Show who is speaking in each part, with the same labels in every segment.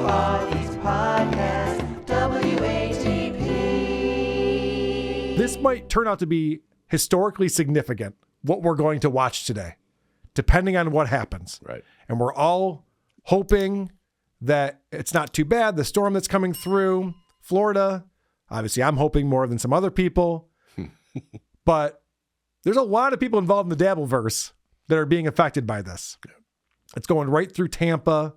Speaker 1: Podcast, WATP.
Speaker 2: This might turn out to be historically significant, what we're going to watch today, depending on what happens.
Speaker 3: Right.
Speaker 2: And we're all hoping that it's not too bad, the storm that's coming through Florida. Obviously, I'm hoping more than some other people. But there's a lot of people involved in the Dabbleverse that are being affected by this. It's going right through Tampa.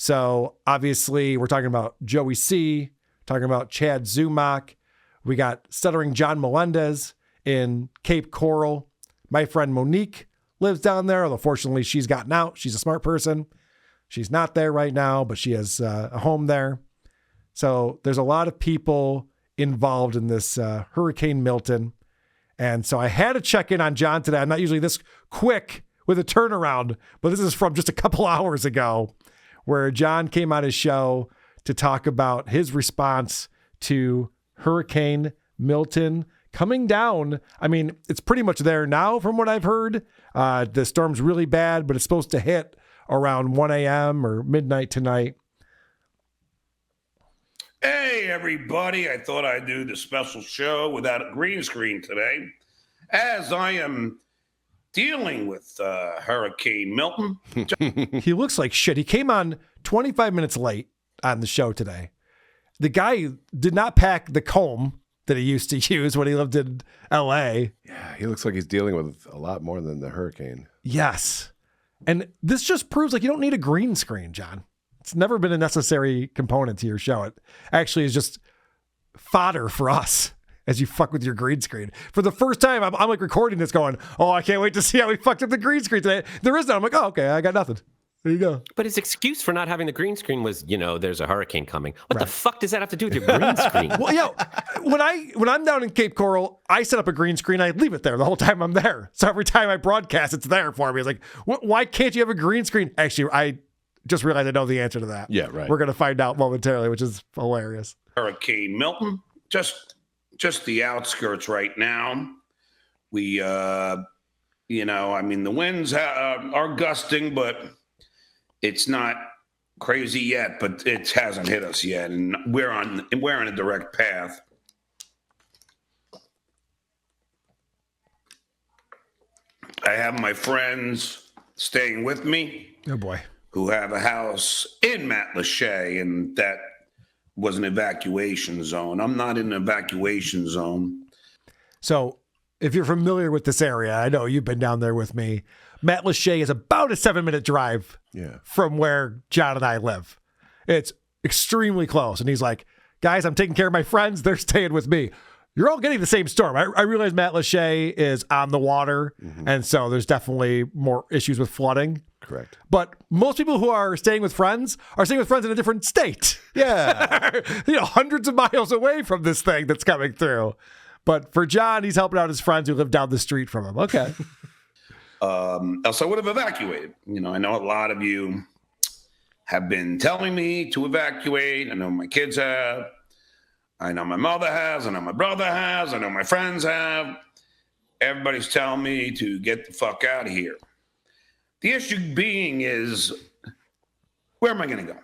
Speaker 2: So obviously, we're talking about Joey C., talking about Chad Zumach. We got stuttering John Melendez in Cape Coral. My friend Monique lives down there, although fortunately she's gotten out. She's a smart person. She's not there right now, but she has a home there. So there's a lot of people involved in this Hurricane Milton. And so I had to check in on John today. I'm not usually this quick with a turnaround, but this is from just a couple hours ago where John came on his show to talk about his response to Hurricane Milton coming down. I mean, it's pretty much there now from what I've heard. The storm's really bad, but it's supposed to hit around 1 a.m. or midnight tonight.
Speaker 4: Hey, everybody. I thought I'd do the special show without a green screen today, as I am dealing with Hurricane Milton.
Speaker 2: He looks like shit. He came on 25 minutes late on the show today. The guy did not pack the comb that he used to use when he lived in L.A.
Speaker 3: Yeah, he looks like he's dealing with a lot more than the hurricane.
Speaker 2: Yes. And this just proves like you don't need a green screen, John. It's never been a necessary component to your show. It actually is just fodder for us as you fuck with your green screen. For the first time, I'm like recording this going, oh, I can't wait to see how we fucked up the green screen today. There is none. I'm like, oh, okay, I got nothing. There you go.
Speaker 5: But his excuse for not having the green screen was, there's a hurricane coming. What the fuck does that have to do with your green screen?
Speaker 2: Well, when I'm down in Cape Coral, I set up a green screen. I leave it there the whole time I'm there. So every time I broadcast, it's there for me. It's like, why can't you have a green screen? Actually, I just realized I know the answer to that.
Speaker 3: Yeah, right.
Speaker 2: We're going to find out momentarily, which is hilarious.
Speaker 4: Hurricane Milton, just the outskirts right now. We, the winds are gusting, but it's not crazy yet, but it hasn't hit us yet, and we're on a direct path. I have my friends staying with me.
Speaker 2: Oh boy.
Speaker 4: Who have a house in Matlacha, and that was an evacuation zone. I'm not in an evacuation zone.
Speaker 2: So if you're familiar with this area, I know you've been down there with me. Matlacha is about a 7-minute drive from where John and I live. It's extremely close. And he's like, guys, I'm taking care of my friends. They're staying with me. You're all getting the same storm. I realize Matlacha is on the water. Mm-hmm. And so there's definitely more issues with flooding.
Speaker 3: Correct.
Speaker 2: But most people who are staying with friends in a different state.
Speaker 3: Yeah.
Speaker 2: Hundreds of miles away from this thing that's coming through. But for John, he's helping out his friends who live down the street from him. Okay.
Speaker 4: Else I would have evacuated. I know a lot of you have been telling me to evacuate. I know my kids have. I know my mother has. I know my brother has. I know my friends have. Everybody's telling me to get the fuck out of here. The issue being is, where am I going to go?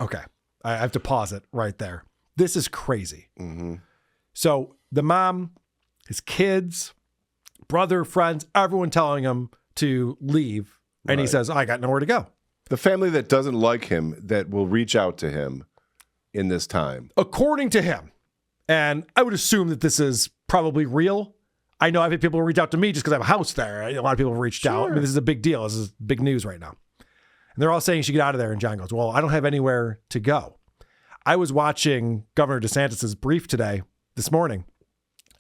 Speaker 2: Okay. I have to pause it right there. This is crazy.
Speaker 3: Mm-hmm.
Speaker 2: So the mom, his kids, brother, friends, everyone telling him to leave. And he says, I got nowhere to go.
Speaker 3: The family that doesn't like him, that will reach out to him in this time.
Speaker 2: According to him, and I would assume that this is probably real. I know I've had people reach out to me just because I have a house there. A lot of people have reached out. I mean, this is a big deal. This is big news right now. And they're all saying you should get out of there. And John goes, well, I don't have anywhere to go. I was watching Governor DeSantis' brief this morning,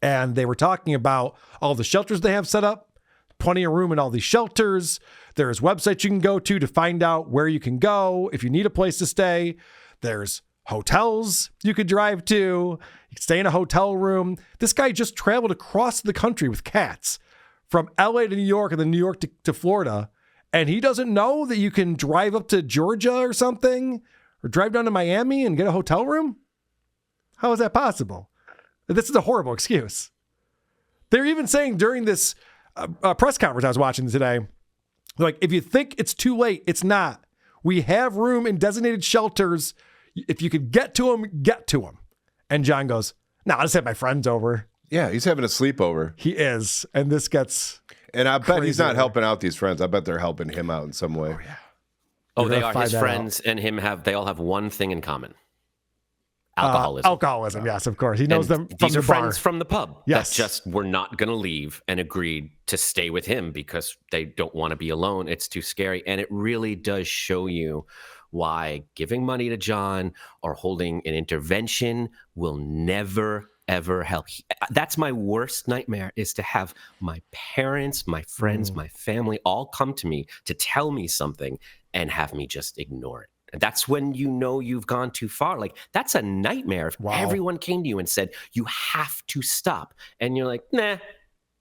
Speaker 2: and they were talking about all the shelters they have set up, plenty of room in all these shelters. There's websites you can go to find out where you can go if you need a place to stay. There's hotels you could drive to. You could stay in a hotel room. This guy just traveled across the country with cats from LA to New York and then New York to Florida. And he doesn't know that you can drive up to Georgia or something or drive down to Miami and get a hotel room. How is that possible? This is a horrible excuse. They're even saying during this press conference I was watching today, like, if you think it's too late, it's not. We have room in designated shelters. If you could get to him, get to him. And John goes, no, I'll just have my friends over.
Speaker 3: Yeah, he's having a sleepover.
Speaker 2: He is. And this gets...
Speaker 3: And I bet he's not
Speaker 2: crazier.
Speaker 3: helping out these friends. I bet they're helping him out in some way.
Speaker 2: Oh, yeah.
Speaker 5: Oh,
Speaker 2: You're
Speaker 5: they
Speaker 2: gonna
Speaker 5: are
Speaker 2: find
Speaker 5: his
Speaker 2: that
Speaker 5: friends, and they all have one thing in common: alcoholism.
Speaker 2: Alcoholism, yes, of course. He knows
Speaker 5: And
Speaker 2: them from
Speaker 5: these
Speaker 2: the
Speaker 5: are
Speaker 2: bar.
Speaker 5: friends from the pub
Speaker 2: Yes.
Speaker 5: that just were not going to leave and agreed to stay with him because they don't want to be alone. It's too scary. And it really does show you why giving money to John or holding an intervention will never, ever help. That's my worst nightmare, is to have my parents, my friends, my family all come to me to tell me something and have me just ignore it. And that's when you know you've gone too far. Like, that's a nightmare. If everyone came to you and said, you have to stop. And you're like, nah,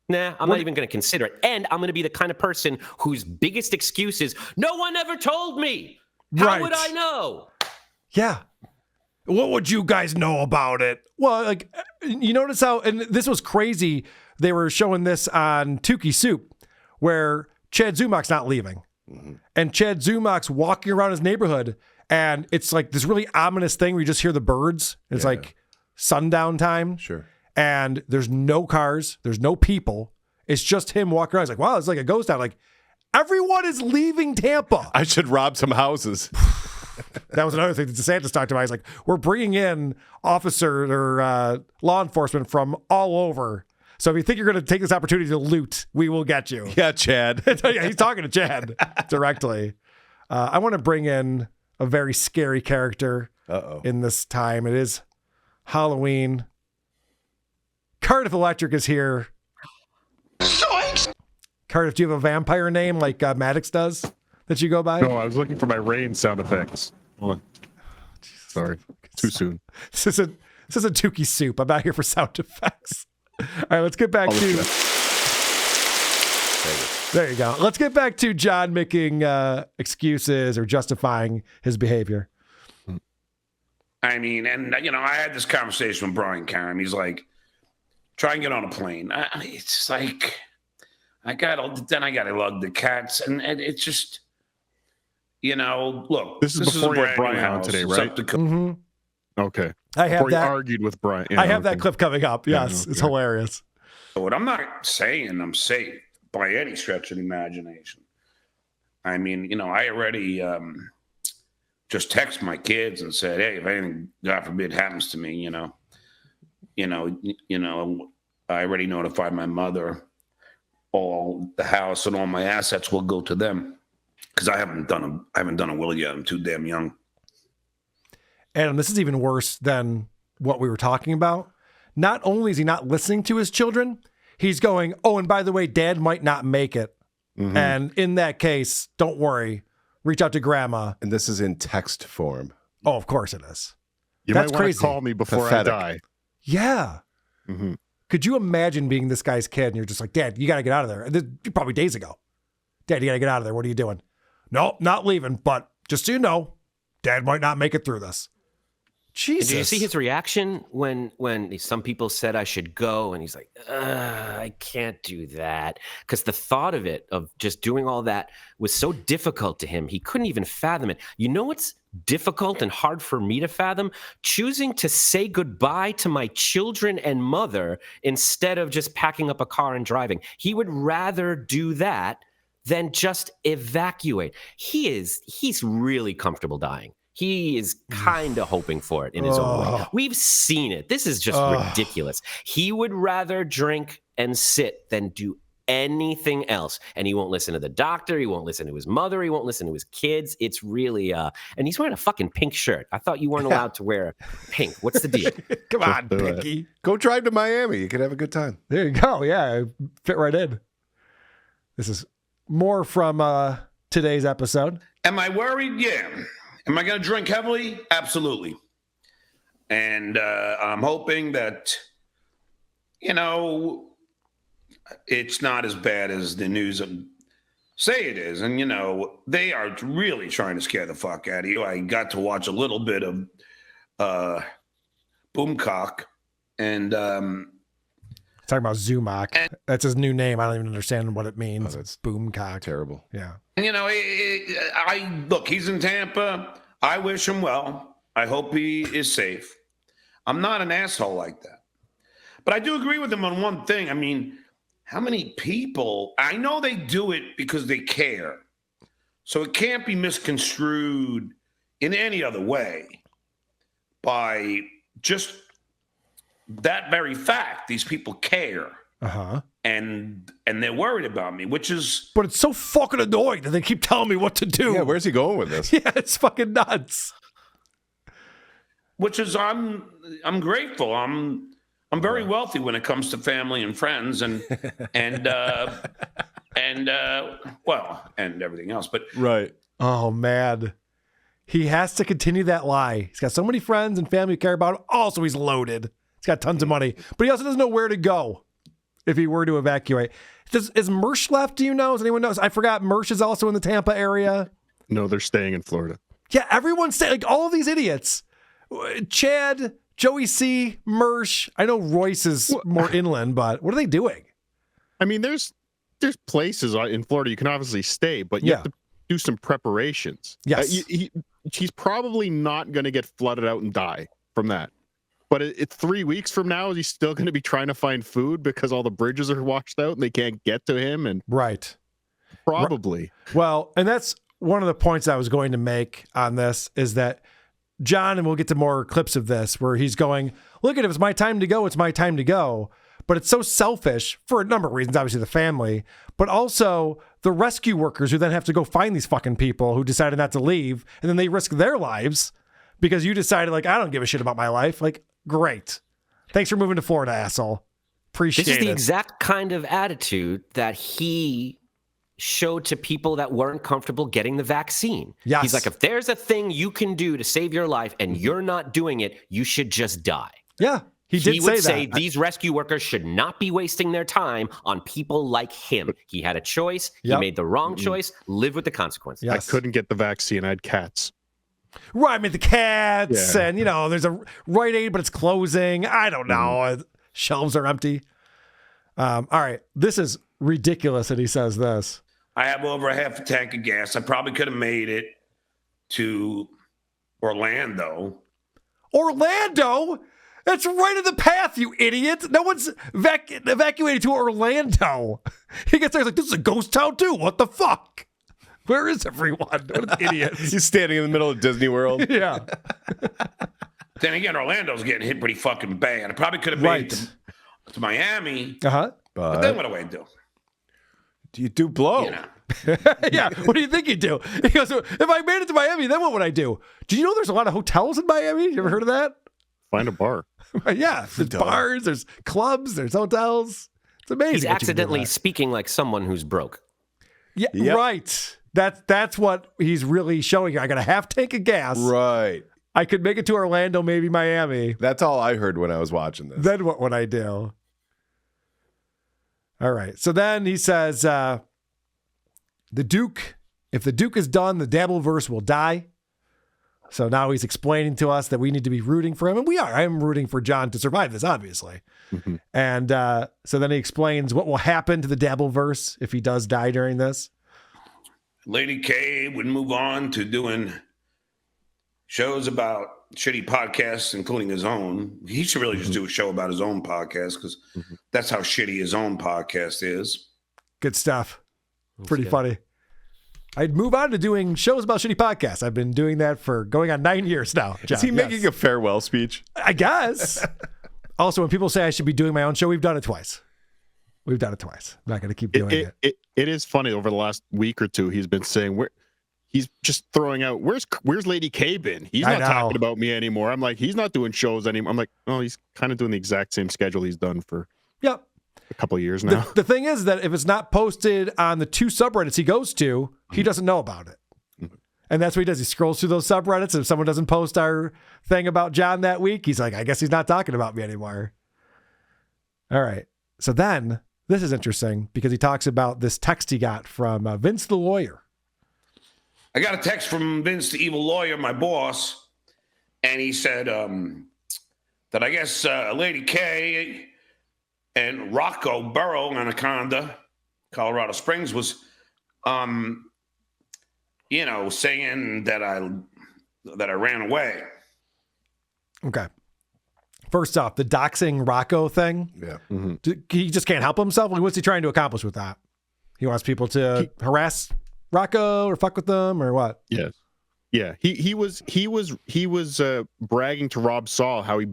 Speaker 5: I'm not even going to consider it. And I'm going to be the kind of person whose biggest excuse is, no one ever told me. How would I know?
Speaker 2: Yeah. What would you guys know about it? Well, like, you notice how, and this was crazy. They were showing this on Tukey Soup, where Chad Zumach's not leaving. And Chad Zumach's walking around his neighborhood, and it's like this really ominous thing where you just hear the birds. It's like sundown time.
Speaker 3: Sure.
Speaker 2: And there's no cars. There's no people. It's just him walking around. He's like, wow, it's like a ghost town. Like, everyone is leaving Tampa.
Speaker 3: I should rob some houses.
Speaker 2: That was another thing that DeSantis talked about. He's like, we're bringing in officers or law enforcement from all over. So if you think you're going to take this opportunity to loot, we will get you.
Speaker 3: Yeah, Chad.
Speaker 2: Yeah, he's talking to Chad directly. I want to bring in a very scary character in this time. It is Halloween. Cardiff Electric is here. Cardiff, do you have a vampire name like Maddox does that you go by?
Speaker 6: No, I was looking for my rain sound effects. Hold on. Sorry, too soon.
Speaker 2: This isn't Tukey Soup. I'm not here for sound effects. All right, let's get back to... There you go. Let's get back to John making excuses or justifying his behavior.
Speaker 4: I mean, and I had this conversation with Brian Karem. He's like, try and get on a plane. It's like, I got to lug the cats, and it's just, look.
Speaker 6: This is before
Speaker 4: a
Speaker 6: you had
Speaker 4: brand new
Speaker 6: Brian on
Speaker 4: house.
Speaker 6: today,
Speaker 4: It's
Speaker 6: right?
Speaker 4: up to
Speaker 6: Okay.
Speaker 2: I have
Speaker 6: Before you
Speaker 2: that.
Speaker 6: argued with Brian.
Speaker 2: I have that clip coming up. Yes,
Speaker 6: okay.
Speaker 2: It's hilarious.
Speaker 4: But I'm not saying I'm safe by any stretch of the imagination. I mean, I already just text my kids and said, hey, if anything, God forbid, happens to me, I already notified my mother. All the house and all my assets will go to them because I haven't done a will yet. I'm too damn young.
Speaker 2: And this is even worse than what we were talking about. Not only is he not listening to his children, he's going, oh, and by the way, Dad might not make it.
Speaker 3: Mm-hmm.
Speaker 2: And in that case, don't worry. Reach out to Grandma.
Speaker 3: And this is in text form.
Speaker 2: Oh, of course it is.
Speaker 6: You
Speaker 2: That's
Speaker 6: might want
Speaker 2: crazy.
Speaker 6: to call me before
Speaker 3: Pathetic.
Speaker 6: I die.
Speaker 2: Yeah.
Speaker 3: Mm-hmm.
Speaker 2: Could you imagine being this guy's kid and you're just like, Dad, you got to get out of there. This, probably days ago. Dad, you got to get out of there. What are you doing? No, not leaving. But just so you know, Dad might not make it through this. Jesus.
Speaker 5: Did you see his reaction when some people said I should go, and he's like, I can't do that, because the thought of it, of just doing all that, was so difficult to him. He couldn't even fathom it. You know what's difficult and hard for me to fathom? Choosing to say goodbye to my children and mother instead of just packing up a car and driving. He would rather do that than just evacuate. He's really comfortable dying. He is kind of hoping for it in his own way. We've seen it. This is just ridiculous. He would rather drink and sit than do anything else. And he won't listen to the doctor. He won't listen to his mother. He won't listen to his kids. It's really, and he's wearing a fucking pink shirt. I thought you weren't allowed to wear pink. What's the deal?
Speaker 2: Come on, Pinky.
Speaker 3: Go drive to Miami. You could have a good time.
Speaker 2: There you go. Yeah, fit right in. This is more from today's episode.
Speaker 4: Am I worried? Yeah. Am I going to drink heavily? Absolutely. And I'm hoping that, it's not as bad as the news say it is. And, they are really trying to scare the fuck out of you. I got to watch a little bit of Boomcock. And
Speaker 2: Talking about Zumach. That's his new name. I don't even understand what it means.
Speaker 3: that's
Speaker 2: Boomcock.
Speaker 3: Terrible.
Speaker 2: Yeah.
Speaker 4: And, you know, look, he's in Tampa. I wish him well. I hope he is safe. I'm not an asshole like that. But I do agree with him on one thing. I mean, how many people, I know they do it because they care. So it can't be misconstrued in any other way by just that very fact. These people care.
Speaker 2: Uh-huh.
Speaker 4: And they're worried about me, which is...
Speaker 2: But it's so fucking annoying that they keep telling me what to do.
Speaker 3: Yeah, where's he going with this?
Speaker 2: Yeah, it's fucking nuts.
Speaker 4: Which is, I'm grateful. I'm very wealthy when it comes to family and friends and everything else. But
Speaker 3: Right.
Speaker 2: Oh, man. He has to continue that lie. He's got so many friends and family who care about him. Also, he's loaded. He's got tons of money. But he also doesn't know where to go if he were to evacuate. Is Mersch left? Do you know? Does anyone know? I forgot Mersch is also in the Tampa area.
Speaker 6: No, they're staying in Florida.
Speaker 2: Yeah, everyone's saying, like, all of these idiots. Chad, Joey C., Mersch. I know Royce is more inland, but what are they doing?
Speaker 6: I mean, there's places in Florida you can obviously stay, but you have to do some preparations.
Speaker 2: Yes.
Speaker 6: He's probably not going to get flooded out and die from that. But it's 3 weeks from now. Is he still going to be trying to find food because all the bridges are washed out and they can't get to him? And
Speaker 2: right.
Speaker 6: Probably.
Speaker 2: Well, and that's one of the points I was going to make on this is that John, and we'll get to more clips of this, where he's going, look at it, if it's my time to go, it's my time to go. But it's so selfish for a number of reasons, obviously the family, but also the rescue workers who then have to go find these fucking people who decided not to leave, and then they risk their lives because you decided, like, I don't give a shit about my life. Like, great. Thanks for moving to Florida, asshole. Appreciate it.
Speaker 5: This is the exact kind of attitude that he showed to people that weren't comfortable getting the vaccine.
Speaker 2: Yes.
Speaker 5: He's like, if there's a thing you can do to save your life and you're not doing it, you should just die.
Speaker 2: Yeah, he
Speaker 5: would say these rescue workers should not be wasting their time on people like him. He had a choice. He made the wrong choice. Live with the consequences.
Speaker 6: I couldn't get the vaccine. I had cats.
Speaker 2: Right, I mean, the cats, and, you know, there's a Rite Aid, but it's closing. I don't know. Shelves are empty. All right, this is ridiculous that he says this.
Speaker 4: I have over a half a tank of gas. I probably could have made it to Orlando.
Speaker 2: Orlando? That's right in the path, you idiot. No one's evacuated to Orlando. He gets there, he's like, this is a ghost town too. What the fuck? Where is everyone? What an idiot.
Speaker 3: He's standing in the middle of Disney World.
Speaker 2: Yeah.
Speaker 4: Then again, Orlando's getting hit pretty fucking bad. I probably could have made it to Miami.
Speaker 2: Uh-huh.
Speaker 4: But then what do I do?
Speaker 3: Do you do blow?
Speaker 4: You know.
Speaker 2: Yeah, what do you think you do? He goes, if I made it to Miami, then what would I do? Do you know there's a lot of hotels in Miami? You ever heard of that?
Speaker 6: Find a bar.
Speaker 2: Yeah, there's bars, there's clubs, there's hotels. It's amazing.
Speaker 5: He's accidentally speaking like someone who's broke.
Speaker 2: Yeah, right. That's what he's really showing you. I got a half tank of gas.
Speaker 3: Right.
Speaker 2: I could make it to Orlando, maybe Miami.
Speaker 3: That's all I heard when I was watching this.
Speaker 2: Then what would I do? All right. So then he says, the Duke, if the Duke is done, the Dabbleverse will die. So now he's explaining to us that we need to be rooting for him. And we are. I am rooting for John to survive this, obviously. Mm-hmm. And so then he explains what will happen to the Dabbleverse if he does die during this.
Speaker 4: Lady K would move on to doing shows about shitty podcasts, including his own. He should really just do a show about his own podcast because that's how shitty his own podcast is.
Speaker 2: Good stuff. Pretty funny. I'd move on to doing shows about shitty podcasts. I've been doing that for going on 9 years now. John.
Speaker 3: Is he making a farewell speech?
Speaker 2: I guess. Also, when people say I should be doing my own show, we've done it twice. I'm not going to keep doing it.
Speaker 6: It is funny. Over the last week or two, he's been saying he's just throwing out, where's Lady K been? He's not talking about me anymore. I'm like, he's not doing shows anymore. I'm like, oh, he's kind of doing the exact same schedule he's done for a couple of years now.
Speaker 2: The thing is that if it's not posted on the 2 subreddits he goes to, he doesn't know about it. And that's what he does. He scrolls through those subreddits. And if someone doesn't post our thing about John that week, he's like, I guess he's not talking about me anymore. All right. So then this is interesting because he talks about this text he got from Vince the lawyer.
Speaker 4: I got a text from Vince the evil lawyer, my boss, and he said that I guess Lady K And Rocco Burrow, Anaconda, Colorado Springs, was, saying that I ran away.
Speaker 2: Okay. First off, the doxing Rocco thing.
Speaker 3: Yeah.
Speaker 2: He just can't help himself. Like, what's he trying to accomplish with that? He wants people to harass Rocco or fuck with them or what?
Speaker 6: Yes. Yeah. He was bragging to Rob Saul how he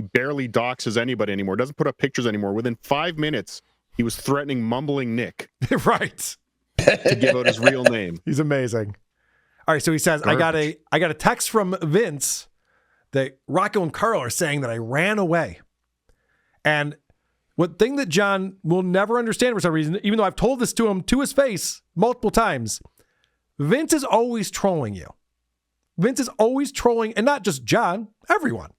Speaker 6: barely doxes anybody anymore. Doesn't put up pictures anymore. Within 5 minutes, he was threatening mumbling Nick
Speaker 2: Right.
Speaker 6: to give out his real name.
Speaker 2: He's amazing. All right, so he says,
Speaker 6: Garbage.
Speaker 2: I got a text from Vince that Rocco and Carl are saying that I ran away. And one thing that John will never understand for some reason, even though I've told this to him to his face multiple times, Vince is always trolling you. Vince is always trolling, and not just John, everyone.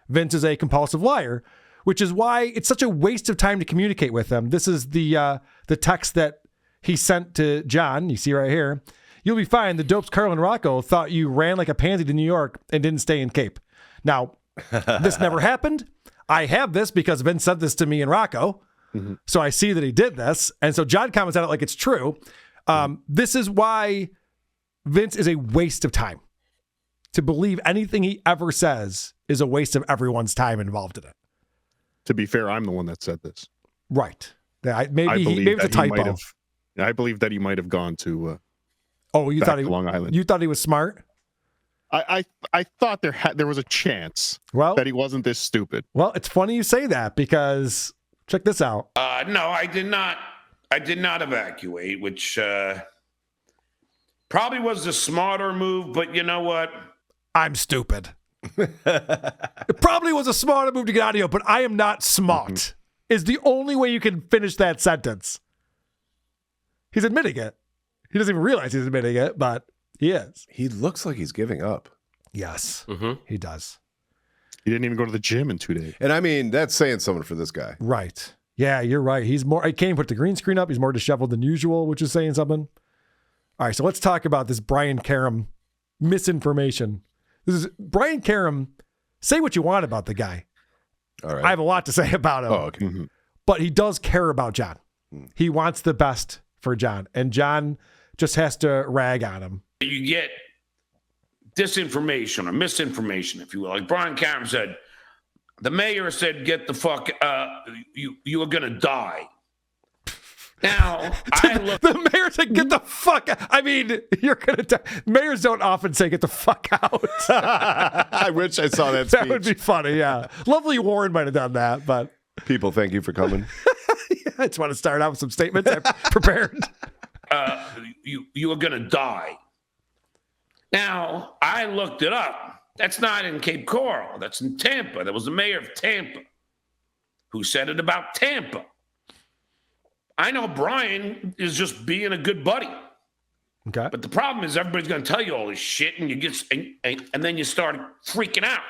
Speaker 2: Vince is a compulsive liar, which is why it's such a waste of time to communicate with him. This is the text that he sent to John. You see right here. You'll be fine. The dopes Carl and Rocco thought you ran like a pansy to New York and didn't stay in Cape. Now, this never happened. I have this because Vince sent this to me and Rocco. Mm-hmm. So I see that he did this. And so John comments on it like it's true. This is why Vince is a waste of time. To believe anything he ever says is a waste of everyone's time involved in it.
Speaker 6: To be fair, I'm the one that said this.
Speaker 2: Right. Maybe it's a typo.
Speaker 6: I believe that he might have gone to
Speaker 2: you thought
Speaker 6: Long Island.
Speaker 2: You thought he was smart?
Speaker 6: I thought there was a chance that he wasn't this stupid.
Speaker 2: Well, it's funny you say that because check this out.
Speaker 4: No, I did not. I did not evacuate, which probably was the smarter move. But you know what?
Speaker 2: I'm stupid. It probably was a smarter move to get out of here, but I am not smart. Mm-hmm. Is the only way you can finish that sentence. He's admitting it. He doesn't even realize he's admitting it, but he is.
Speaker 3: He looks like he's giving up.
Speaker 2: Yes, he does.
Speaker 6: He didn't even go to the gym in 2 days.
Speaker 3: And I mean, that's saying something for this guy.
Speaker 2: Right. Yeah, you're right. I can't even put the green screen up. He's more disheveled than usual, which is saying something. All right, so let's talk about this Brian Karem misinformation. This is Brian Karem. Say what you want about the guy.
Speaker 3: All right.
Speaker 2: I have a lot to say about him.
Speaker 3: Oh, okay. Mm-hmm.
Speaker 2: But he does care about John. He wants the best for John. And John just has to rag on him.
Speaker 4: You get disinformation or misinformation, if you will. Like Brian Karem said, the mayor said, get the fuck, you are going to die. Now,
Speaker 2: the mayor said, get the fuck out. I mean, you're going to die. Mayors don't often say, get the fuck out.
Speaker 3: I wish I saw that speech.
Speaker 2: That would be funny, yeah. Lovely Warren might have done that, but.
Speaker 3: People, thank you for coming.
Speaker 2: I just want to start out with some statements I prepared.
Speaker 4: You are going to die. Now, I looked it up. That's not in Cape Coral. That's in Tampa. That was the mayor of Tampa who said it about Tampa. I know Brian is just being a good buddy.
Speaker 2: Okay.
Speaker 4: But the problem is everybody's going to tell you all this shit and you get and then you start freaking out.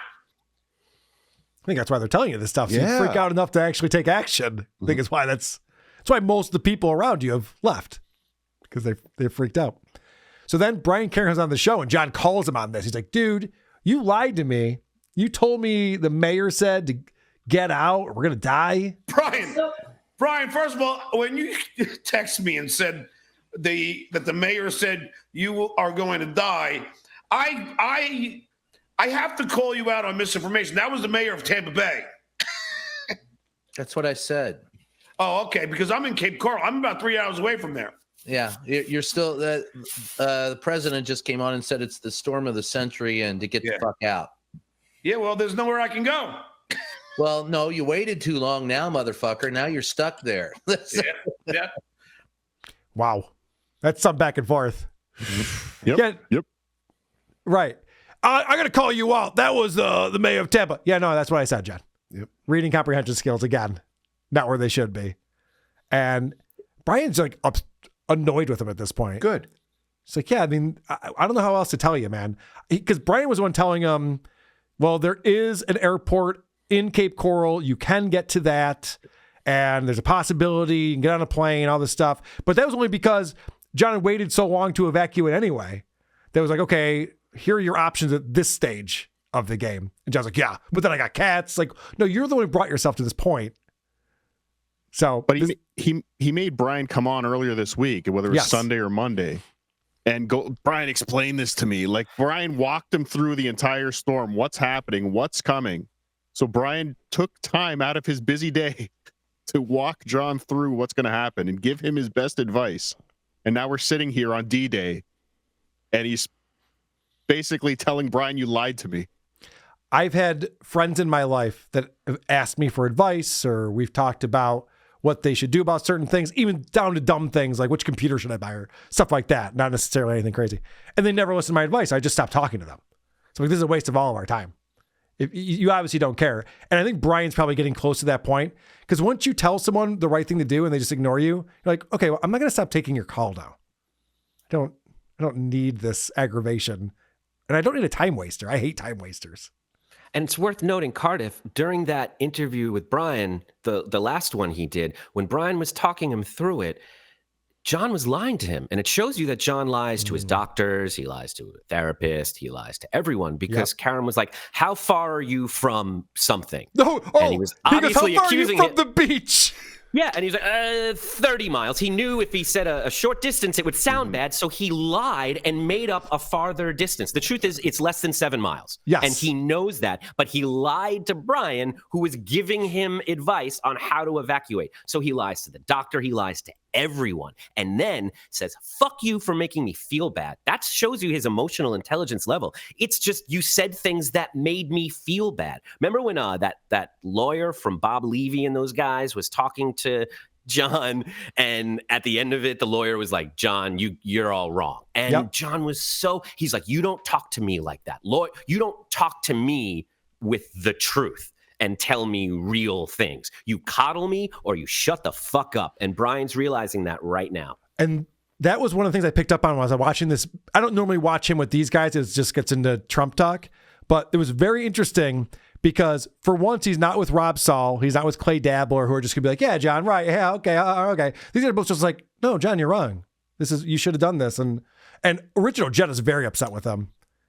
Speaker 2: I think that's why they're telling you this stuff. So
Speaker 3: Yeah.
Speaker 2: you freak out enough to actually take action. I think it's why that's why most of the people around you have left. Because they're freaked out. So then Brian Karem is on the show and John calls him on this. He's like, dude, you lied to me. You told me the mayor said to get out or we're going to die.
Speaker 4: Brian, first of all, when you texted me and said that the mayor said you are going to die, I have to call you out on misinformation. That was the mayor of Tampa Bay.
Speaker 7: That's what I said.
Speaker 4: Oh, okay, because I'm in Cape Coral. I'm about 3 hours away from there.
Speaker 7: Yeah, you're still the president just came on and said it's the storm of the century and to get the fuck out.
Speaker 4: Yeah, well, there's nowhere I can go.
Speaker 7: Well, no, you waited too long now, motherfucker. Now you're stuck there.
Speaker 4: Yeah.
Speaker 2: Wow. That's some back and forth.
Speaker 6: Yep.
Speaker 2: Right. I'm going to call you out. That was the mayor of Tampa. Yeah, no, that's what I said, John.
Speaker 3: Yep.
Speaker 2: Reading comprehension skills, again, not where they should be. And Brian's like annoyed with him at this point.
Speaker 3: Good.
Speaker 2: It's like, yeah, I mean, I don't know how else to tell you, man. Because Brian was the one telling him, well, there is an airport in Cape Coral. You can get to that. And there's a possibility you can get on a plane, all this stuff. But that was only because John had waited so long to evacuate anyway. That was like, okay, here are your options at this stage of the game. And John's like, yeah, but then I got cats. Like, no, you're the one who brought yourself to this point. So,
Speaker 6: But he made Brian come on earlier this week, whether it was Sunday or Monday, and Brian, explain this to me. Like, Brian walked him through the entire storm. What's happening? What's coming? So Brian took time out of his busy day to walk John through what's going to happen and give him his best advice. And now we're sitting here on D-Day, and he's basically telling Brian, you lied to me.
Speaker 2: I've had friends in my life that have asked me for advice, or we've talked about what they should do about certain things, even down to dumb things like which computer should I buy or stuff like that. Not necessarily anything crazy. And they never listen to my advice. I just stopped talking to them. So like, this is a waste of all of our time. If you obviously don't care. And I think Brian's probably getting close to that point, because once you tell someone the right thing to do and they just ignore you, you're like, okay, well, I'm not going to stop taking your call now. I don't need this aggravation, and I don't need a time waster. I hate time wasters.
Speaker 5: And it's worth noting, Cardiff, during that interview with Brian, the last one he did, when Brian was talking him through it, John was lying to him. And it shows you that John lies to his doctors, he lies to a therapist, he lies to everyone, because Karem was like, how far are you from something? And he was obviously accusing
Speaker 2: him from the beach.
Speaker 5: Yeah, and he's like, 30 miles. He knew if he said a short distance, it would sound bad, so he lied and made up a farther distance. The truth is, it's less than 7 miles.
Speaker 2: Yes.
Speaker 5: And he knows that, but he lied to Brian, who was giving him advice on how to evacuate. So he lies to the doctor, he lies to everyone, and then says, fuck you for making me feel bad. That shows you his emotional intelligence level. It's just, you said things that made me feel bad. Remember when that lawyer from Bob Levy and those guys was talking to John, and at the end of it, the lawyer was like, John, you're all wrong. And John was he's like, you don't talk to me like that. You don't talk to me with the truth and tell me real things. You coddle me or you shut the fuck up. And Brian's realizing that right now.
Speaker 2: And that was one of the things I picked up on when I was watching this. I don't normally watch him with these guys. It just gets into Trump talk. But it was very interesting because for once, he's not with Rob Saul. He's not with Clay Dabler, who are just going to be like, yeah, John, right. Yeah, okay, okay. These are both just like, no, John, you're wrong. You should have done this. And Original Jet is very upset with him.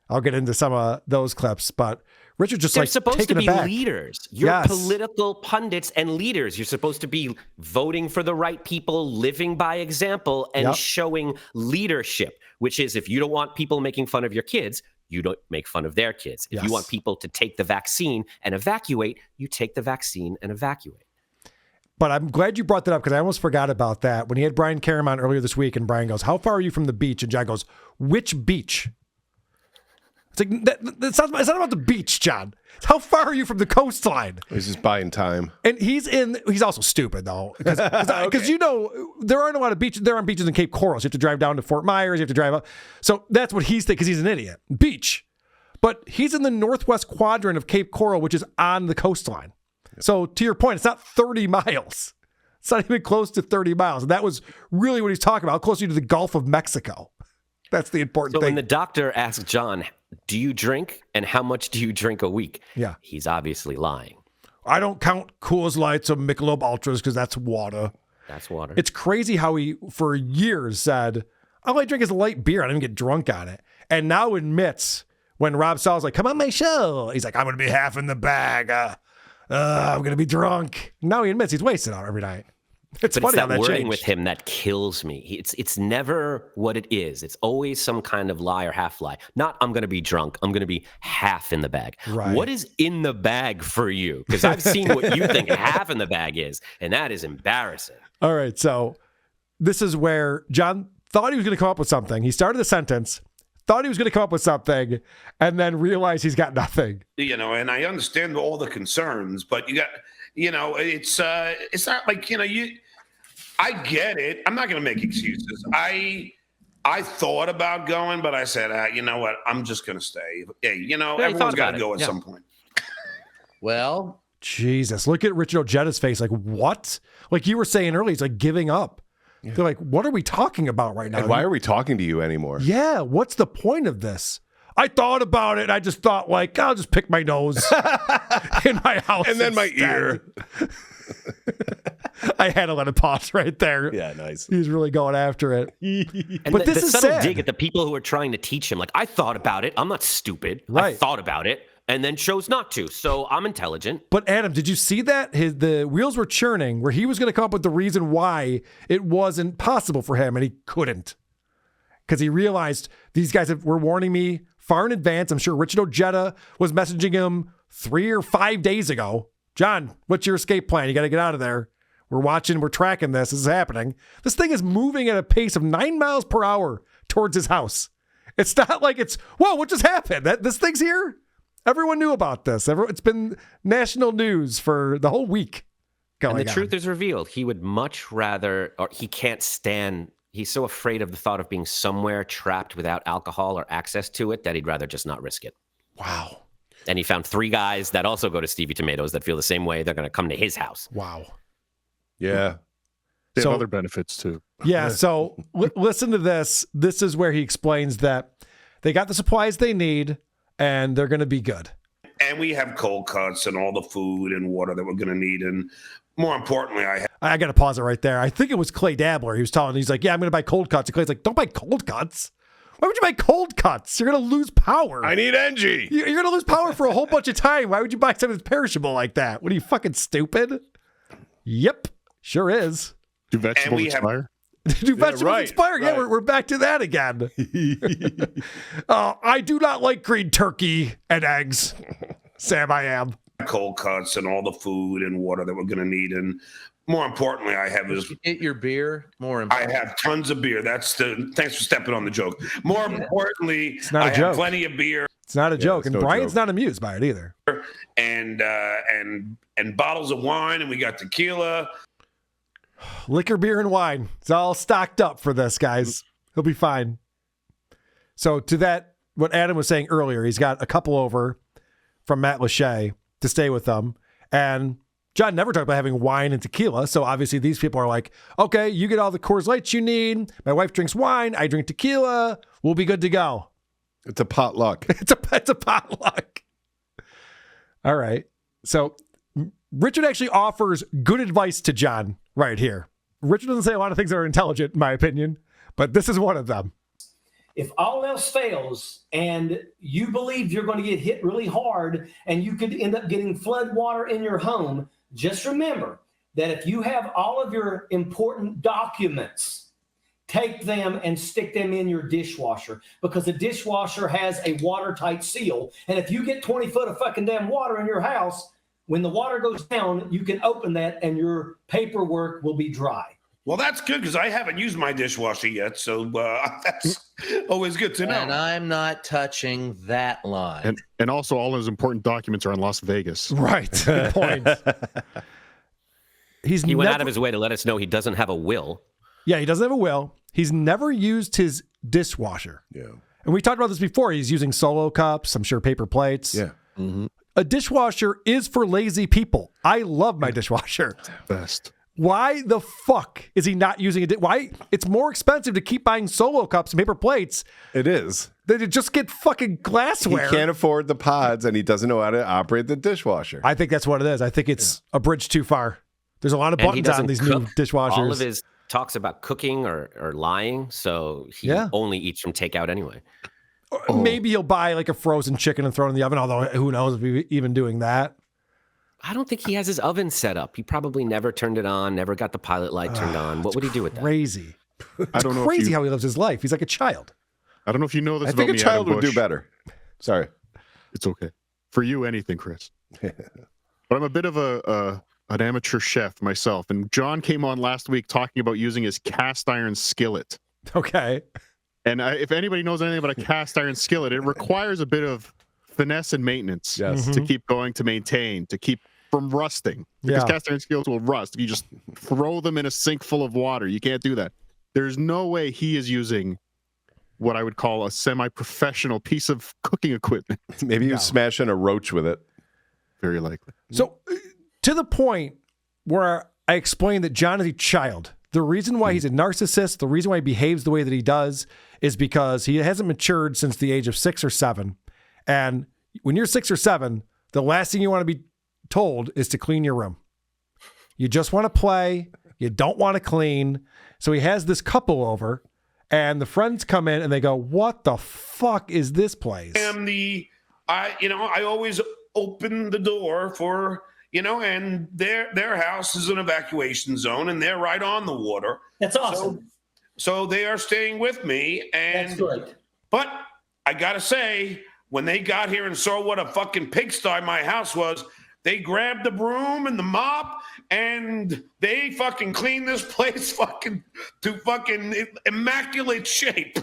Speaker 2: I'll get into some of those clips, but Richard just
Speaker 5: They're
Speaker 2: like
Speaker 5: supposed to
Speaker 2: taking
Speaker 5: be
Speaker 2: it back.
Speaker 5: Leaders. You're political pundits and leaders. You're supposed to be voting for the right people, living by example, and showing leadership, which is if you don't want people making fun of your kids, you don't make fun of their kids. If you want people to take the vaccine and evacuate, you take the vaccine and evacuate.
Speaker 2: But I'm glad you brought that up because I almost forgot about that. When he had Brian Karem on earlier this week and Brian goes, how far are you from the beach? And John goes, which beach? It's like, it's not about the beach, John. It's how far are you from the coastline?
Speaker 3: He's just buying time.
Speaker 2: And he's also stupid, though. Because you know, there aren't a lot of beaches. There aren't beaches in Cape Coral. So you have to drive down to Fort Myers. You have to drive up. So that's what he's thinking because he's an idiot. Beach. But he's in the northwest quadrant of Cape Coral, which is on the coastline. So to your point, it's not 30 miles. It's not even close to 30 miles. And that was really what he's talking about. How close are you to the Gulf of Mexico? That's the important thing.
Speaker 5: So when the doctor asked John, do you drink and how much do you drink a week?
Speaker 2: Yeah.
Speaker 5: He's obviously lying.
Speaker 2: I don't count Coors Lights or Michelob Ultras because that's water.
Speaker 5: That's water.
Speaker 2: It's crazy how he, for years, said, all I drink is light beer. I don't even get drunk on it. And now admits when Rob Sal's like, come on my show. He's like, I'm going to be half in the bag. I'm going to be drunk. Now he admits he's wasted on every night. It's funny how that
Speaker 5: wording
Speaker 2: changed.
Speaker 5: with him that kills me. It's never what it is. It's always some kind of lie or half lie. Not I'm going to be drunk. I'm going to be half in the bag.
Speaker 2: Right.
Speaker 5: What is in the bag for you? Because I've seen what you think half in the bag is, and that is embarrassing.
Speaker 2: All right, so this is where John thought he was going to come up with something. He started the sentence, thought he was going to come up with something, and then realized he's got nothing.
Speaker 4: You know, and I understand all the concerns, but you got, you know, it's not like, you know, I get it. I'm not going to make excuses. I thought about going, but I said, you know what? I'm just going to stay. Hey, you know, everyone's got to go at some point.
Speaker 7: Well,
Speaker 2: Jesus, look at Richard Ojetta's face. Like, what? Like you were saying earlier, he's like giving up. Yeah. They're like, what are we talking about right now?
Speaker 3: And why are we talking to you anymore?
Speaker 2: Yeah, what's the point of this? I thought about it. I just thought, like, I'll just pick my nose in my house.
Speaker 3: And then my ear.
Speaker 2: I had to let it pause right there.
Speaker 3: Yeah, nice.
Speaker 2: He's really going after it.
Speaker 5: But
Speaker 2: this
Speaker 5: the
Speaker 2: is
Speaker 5: subtle
Speaker 2: sad.
Speaker 5: dig at the people who are trying to teach him, like, I thought about it. I'm not stupid.
Speaker 2: Right.
Speaker 5: I thought about it. and then chose not to. So I'm intelligent.
Speaker 2: But Adam, did you see that? The wheels were churning where he was going to come up with the reason why it wasn't possible for him, and he couldn't. Because he realized these guys were warning me far in advance. I'm sure Richard Ojeda was messaging him 3 or 5 days ago. John, what's your escape plan? You got to get out of there. We're watching, we're tracking this. This is happening. This thing is moving at a pace of 9 miles per hour towards his house. It's not like it's, whoa, what just happened? This thing's here? Everyone knew about this. It's been national news for the whole week.
Speaker 5: And the truth is revealed. He would much rather, or he can't stand, he's so afraid of the thought of being somewhere trapped without alcohol or access to it that he'd rather just not risk it.
Speaker 2: Wow.
Speaker 5: And he found 3 guys that also go to Stevie Tomatoes that feel the same way. They're going to come to his house.
Speaker 2: Wow.
Speaker 3: Yeah.
Speaker 6: They have other benefits too.
Speaker 2: Yeah. So listen to this. This is where he explains that they got the supplies they need and they're going to be good.
Speaker 4: And we have cold cuts and all the food and water that we're going to need. And more importantly,
Speaker 2: I got to pause it right there. I think it was Clay Dabbler. He's like, yeah, I'm going to buy cold cuts. And Clay's like, don't buy cold cuts. Why would you buy cold cuts? You're going to lose power.
Speaker 3: I need energy.
Speaker 2: You're going to lose power for a whole bunch of time. Why would you buy something that's perishable like that? What are you, fucking stupid? Yep, sure is.
Speaker 6: Do vegetables expire?
Speaker 2: Do vegetables expire? Yeah, we're back to that again. I do not like green turkey and eggs. Sam, I am.
Speaker 4: Cold cuts and all the food and water that we're going to need. And more importantly,
Speaker 7: Get your beer.
Speaker 4: I have tons of beer. Thanks for stepping on the joke. More importantly, I have plenty of beer.
Speaker 2: It's not a joke. And Brian's not amused by it either.
Speaker 4: And bottles of wine, and we got tequila.
Speaker 2: Liquor, beer, and wine. It's all stocked up for this, guys. He'll be fine. So to that, what Adam was saying earlier, he's got a couple over from Matt Lachey to stay with them. And John never talked about having wine and tequila. So obviously these people are like, okay, you get all the Coors Lights you need. My wife drinks wine. I drink tequila. We'll be good to go.
Speaker 3: It's a potluck.
Speaker 2: It's a potluck. All right. So Richard actually offers good advice to John right here. Richard doesn't say a lot of things that are intelligent, in my opinion, but this is one of them.
Speaker 8: If all else fails and you believe you're going to get hit really hard and you could end up getting flood water in your home, just remember that if you have all of your important documents, take them and stick them in your dishwasher, because the dishwasher has a watertight seal. And if you get 20 foot of fucking damn water in your house, when the water goes down, you can open that and your paperwork will be dry.
Speaker 4: Well, that's good because I haven't used my dishwasher yet. So that's always good to know.
Speaker 7: And I'm not touching that line.
Speaker 6: And also all his important documents are in Las Vegas.
Speaker 2: Right. Good point.
Speaker 5: He went out of his way to let us know he doesn't have a will.
Speaker 2: Yeah, he doesn't have a will. He's never used his dishwasher.
Speaker 3: Yeah.
Speaker 2: And we talked about this before. He's using Solo cups, I'm sure paper plates.
Speaker 3: Yeah.
Speaker 6: Mm-hmm.
Speaker 2: A dishwasher is for lazy people. I love my dishwasher.
Speaker 6: Best.
Speaker 2: Why the fuck is he not using it? Why? It's more expensive to keep buying Solo cups and paper plates.
Speaker 3: It is.
Speaker 2: Than to just get fucking glassware.
Speaker 3: He can't afford the pods and he doesn't know how to operate the dishwasher.
Speaker 2: I think that's what it is. I think it's a bridge too far. There's a lot of buttons on these new dishwashers.
Speaker 5: All of his talks about cooking or lying, so he only eats from takeout anyway.
Speaker 2: Maybe he'll buy like a frozen chicken and throw it in the oven, although who knows if he's even doing that.
Speaker 5: I don't think he has his oven set up. He probably never turned it on, never got the pilot light turned on. What would he do with that?
Speaker 2: Crazy.
Speaker 6: I don't know.
Speaker 2: Crazy how he lives his life. He's like a child.
Speaker 6: I don't know if you know this
Speaker 3: I
Speaker 6: about
Speaker 3: think a
Speaker 6: me,
Speaker 3: child
Speaker 6: Adam
Speaker 3: would do
Speaker 6: Busch.
Speaker 3: better. Sorry.
Speaker 6: It's okay. For you, anything, Chris. But I'm a bit of an amateur chef myself. And John came on last week talking about using his cast iron skillet.
Speaker 2: Okay.
Speaker 6: And if anybody knows anything about a cast iron skillet, it requires a bit of finesse and maintenance to keep going, to maintain, to keep from rusting. Because cast iron skillets will rust if you just throw them in a sink full of water. You can't do that. There's no way he is using what I would call a semi-professional piece of cooking equipment.
Speaker 3: Maybe you're smashing a roach with it.
Speaker 6: Very likely.
Speaker 2: So to the point where I explained that John is a child, the reason why he's a narcissist, the reason why he behaves the way that he does is because he hasn't matured since the age of 6 or 7. And when you're 6 or 7, the last thing you want to be told is to clean your room. You just want to play. You don't want to clean. So he has this couple over and the friends come in and they go, what the fuck is this place?
Speaker 4: I am the I always open the door for, and their house is an evacuation zone, and they're right on the water.
Speaker 8: That's awesome.
Speaker 4: So they are staying with me, and
Speaker 8: That's great.
Speaker 4: But I gotta say, when they got here and saw what a fucking pigsty my house was, they grabbed the broom and the mop and they fucking cleaned this place to immaculate shape.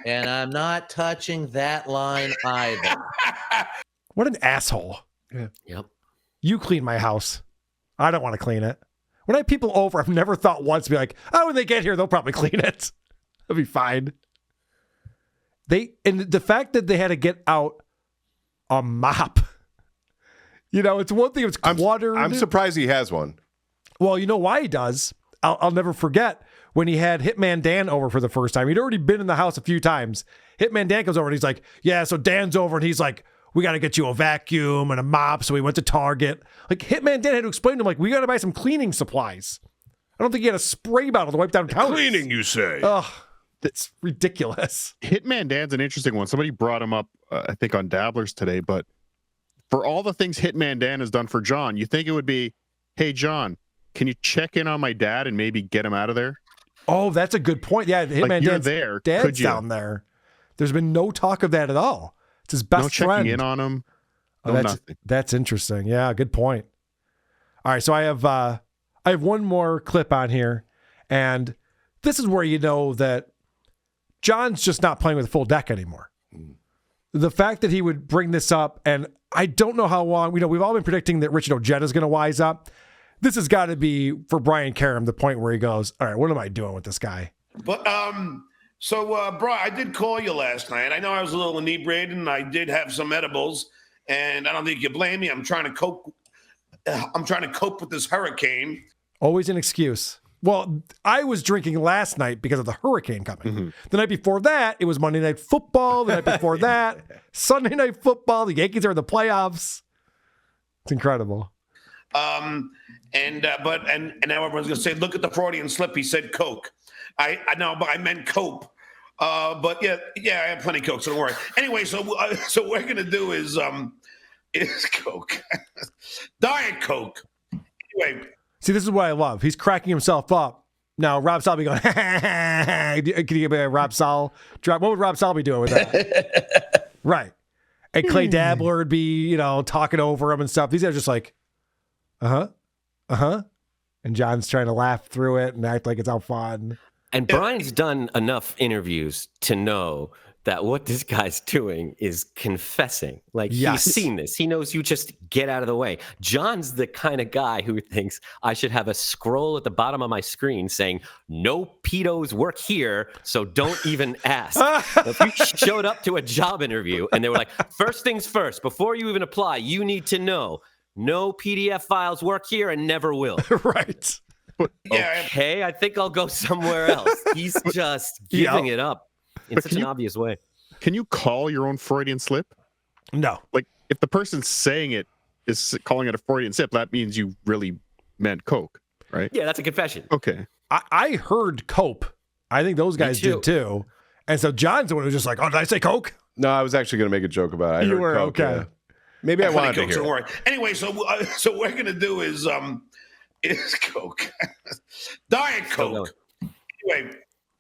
Speaker 7: And I'm not touching that line either.
Speaker 2: What an asshole.
Speaker 5: Yep.
Speaker 2: You clean my house. I don't want to clean it. When I have people over, I've never thought once to be like, oh, when they get here, they'll probably clean it. It'll be fine. And the fact that they had to get out a mop. It's one thing if it's cluttered.
Speaker 3: I'm surprised he has one.
Speaker 2: Well, you know why he does? I'll never forget when he had Hitman Dan over for the first time. He'd already been in the house a few times. Hitman Dan comes over and he's like, yeah, so Dan's over and he's like, we got to get you a vacuum and a mop. So we went to Target. Like Hitman Dan had to explain to him, like, we got to buy some cleaning supplies. I don't think he had a spray bottle to wipe down counters.
Speaker 3: Cleaning, you say?
Speaker 2: Ugh, it's ridiculous.
Speaker 6: Hitman Dan's an interesting one. Somebody brought him up, I think, on Dabblers today. But for all the things Hitman Dan has done for John, you think it would be, hey, John, can you check in on my dad and maybe get him out of there?
Speaker 2: Oh, that's a good point. Yeah, Hitman Dan's dad's down there. There's been no talk of that at all. It's his best friend.
Speaker 6: No checking in on him.
Speaker 2: That's interesting. Yeah, good point. All right, so I have one more clip on here, and this is where you know that John's just not playing with a full deck anymore. The fact that he would bring this up, and I don't know how long. We've all been predicting that Richard Ojeda is going to wise up. This has got to be for Brian Karem the point where he goes, all right, what am I doing with this guy?
Speaker 4: But bro, I did call you last night. I know I was a little inebriated and I did have some edibles, and I don't think you blame me. I'm trying to cope with this hurricane.
Speaker 2: Always an excuse. Well, I was drinking last night because of the hurricane coming. Mm-hmm. The night before that, it was Monday Night Football. The night before that, Sunday Night Football. The Yankees are in the playoffs. It's incredible.
Speaker 4: And now everyone's gonna say, look at the Freudian slip. He said Coke. I know, but I meant cope. But yeah, I have plenty of Coke, so don't worry. Anyway, so what we're gonna do is Coke, Diet Coke. Anyway,
Speaker 2: see, this is what I love. He's cracking himself up. Now, Rob Sal be going, can you give me a Rob Sal drop? What would Rob Sal be doing with that? Right. And Clay Dabbler would be, talking over him and stuff. These guys are just like, and John's trying to laugh through it and act like it's all fun.
Speaker 5: And Brian's done enough interviews to know that what this guy's doing is confessing. Like, yes. He's seen this. He knows you just get out of the way. John's the kind of guy who thinks I should have a scroll at the bottom of my screen saying, no pedos work here, so don't even ask. If you showed up to a job interview and they were like, first things first, before you even apply, you need to know no PDF files work here and never will.
Speaker 2: Right.
Speaker 5: Okay, I think I'll go somewhere else. He's just giving it up in such an obvious way.
Speaker 6: Can you call your own Freudian slip?
Speaker 2: No.
Speaker 6: Like, if the person saying it is calling it a Freudian slip, that means you really meant Coke, right?
Speaker 5: Yeah, that's a confession.
Speaker 6: Okay.
Speaker 2: I heard cope. I think those guys did too. And so John's the one who was just like, oh, did I say Coke?
Speaker 3: No, I was actually going to make a joke about it.
Speaker 2: You were
Speaker 3: Coke,
Speaker 2: okay.
Speaker 3: Yeah. Maybe I wanted to hear it.
Speaker 4: Anyway, so what we're going to do is Coke. Diet Coke. Anyway,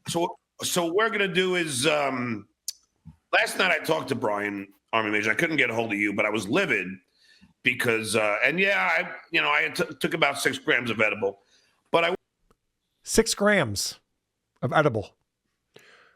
Speaker 4: so what we're going to do is last night I talked to Brian Army Major. I couldn't get a hold of you, but I was livid because I took about 6 grams of edible. But
Speaker 2: 6 grams of edible.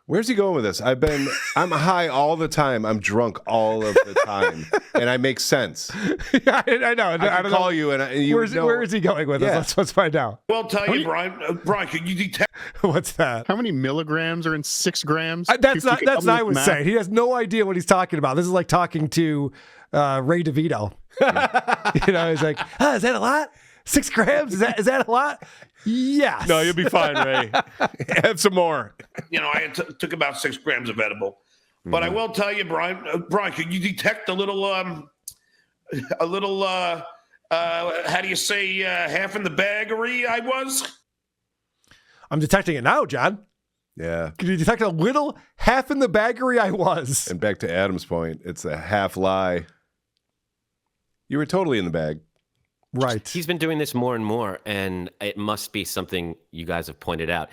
Speaker 3: Where's he going with this? I'm high all the time. I'm drunk all of the time. And I make sense.
Speaker 2: Yeah, I know.
Speaker 3: I don't call you and you
Speaker 2: where is he going with this? Let's find out.
Speaker 4: Well, tell you, Brian, can you detect?
Speaker 2: What's that?
Speaker 6: How many milligrams are in 6 grams?
Speaker 2: That's what I was saying. He has no idea what he's talking about. This is like talking to Ray DeVito. He's like, is that a lot? 6 grams? Is that a lot? Yes.
Speaker 3: No, you'll be fine, Ray. Have some more.
Speaker 4: I took about 6 grams of edible, but I will tell you, Brian, can you detect a little, how do you say, half in the baggery I was?
Speaker 2: I'm detecting it now, John.
Speaker 3: Yeah.
Speaker 2: Could you detect a little half in the baggery I was?
Speaker 3: And back to Adam's point, it's a half lie. You were totally in the bag.
Speaker 2: Right.
Speaker 5: He's been doing this more and more, and it must be something you guys have pointed out.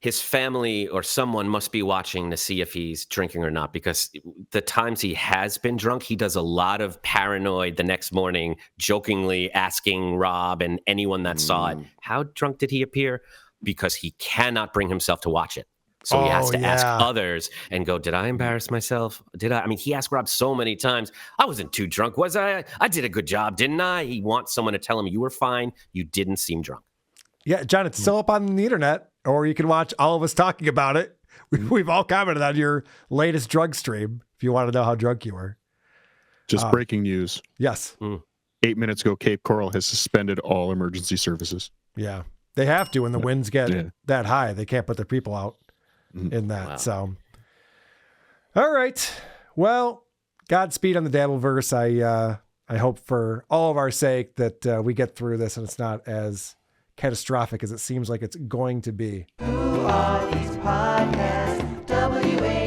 Speaker 5: His family or someone must be watching to see if he's drinking or not, because the times he has been drunk, he does a lot of paranoid the next morning, jokingly asking Rob and anyone that saw it, how drunk did he appear? Because he cannot bring himself to watch it. So he has to ask others and go, did I embarrass myself? Did I? I mean, he asked Rob so many times, I wasn't too drunk, was I? I did a good job, didn't I? He wants someone to tell him, you were fine. You didn't seem drunk.
Speaker 2: Yeah, John, it's still up on the internet, or you can watch all of us talking about it. We've all commented on your latest drug stream if you want to know how drunk you were.
Speaker 6: Just breaking news.
Speaker 2: Yes.
Speaker 6: 8 minutes ago, Cape Coral has suspended all emergency services.
Speaker 2: Yeah. They have to when the winds get that high. They can't put their people out in that.
Speaker 5: Wow.
Speaker 2: So, all right. Well, Godspeed on the Dabbleverse. I hope for all of our sake that we get through this and it's not as catastrophic as it seems like it's going to be.
Speaker 1: Who are these podcasts? WA